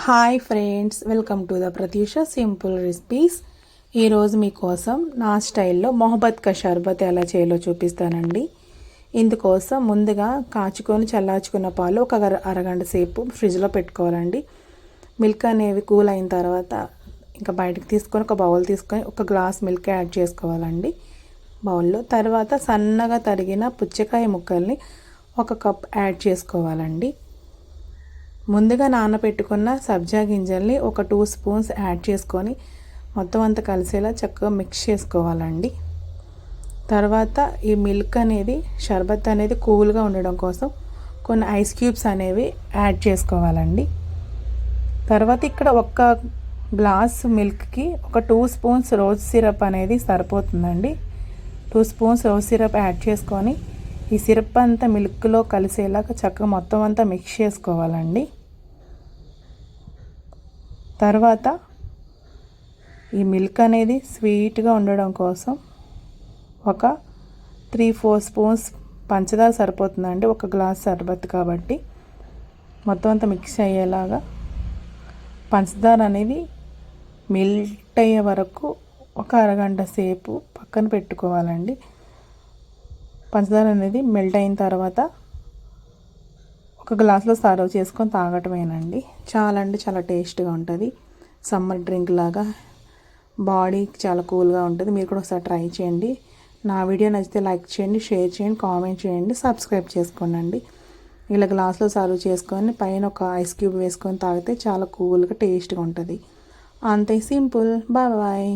Hi friends, welcome to the Pratyusha simple recipes. ఈరోజు మీకోసం నా స్టైల్లో మొహబ్బత్ కా షర్బత్ ఎలా చేయాలో చూపిస్తానండి. ఇందుకోసం ముందుగా కాచుకొని చల్లార్చుకున్న పాలు ఒక అరగంట సేపు ఫ్రిడ్జ్లో పెట్టుకోవాలండి. మిల్క్ అనేవి కూల్ అయిన తర్వాత ఇంకా బయటకు తీసుకొని ఒక బౌల్ తీసుకొని ఒక గ్లాస్ మిల్క్ యాడ్ చేసుకోవాలండి బౌల్లో. తర్వాత సన్నగా తరిగిన పుచ్చకాయ ముక్కల్ని ఒక కప్ యాడ్ చేసుకోవాలండి. ముందుగా నానబెట్టుకున్న సబ్జా గింజల్ని ఒక 2 స్పూన్స్ యాడ్ చేసుకొని మొత్తం అంతా కలిసేలా చక్కగా మిక్స్ చేసుకోవాలండి. తర్వాత ఈ మిల్క్ అనేది షర్బత్ అనేది కూల్గా ఉండడం కోసం కొన్ని ఐస్ క్యూబ్స్ అనేవి యాడ్ చేసుకోవాలండి. తర్వాత ఇక్కడ ఒక గ్లాస్ మిల్క్కి ఒక 2 స్పూన్స్ రోజ్ సిరప్ అనేది సరిపోతుందండి. 2 స్పూన్స్ రోజ్ సిరప్ యాడ్ చేసుకొని ఈ సిరప్ అంతా మిల్క్లో కలిసేలాగా చక్కగా మొత్తం అంతా మిక్స్ చేసుకోవాలండి. తర్వాత ఈ మిల్క్ అనేది స్వీట్గా ఉండడం కోసం ఒక 3-4 స్పూన్స్ పంచదార సరిపోతుందండి, ఒక గ్లాస్ షర్బత్ కాబట్టి. మొత్తం అంతా మిక్స్ అయ్యేలాగా పంచదార అనేది మెల్ట్ అయ్యే వరకు ఒక అరగంట సేపు పక్కన పెట్టుకోవాలండి. పంచదార అనేది మెల్ట్ అయిన తర్వాత ఒక గ్లాస్లో సర్వ్ చేసుకొని తాగటమేనండి. చాలా టేస్ట్గా ఉంటుంది. సమ్మర్ డ్రింక్ లాగా బాడీకి చాలా కూల్గా ఉంటుంది. మీరు కూడా ఒకసారి ట్రై చేయండి. నా వీడియో నచ్చితే లైక్ చేయండి, షేర్ చేయండి, కామెంట్ చేయండి, సబ్స్క్రైబ్ చేసుకోండి. ఇలా గ్లాస్లో సర్వ్ చేసుకొని పైన ఒక ఐస్ క్యూబ్ వేసుకొని తాగితే చాలా కూల్గా టేస్ట్గా ఉంటుంది. అంతే, సింపుల్. బాయ్.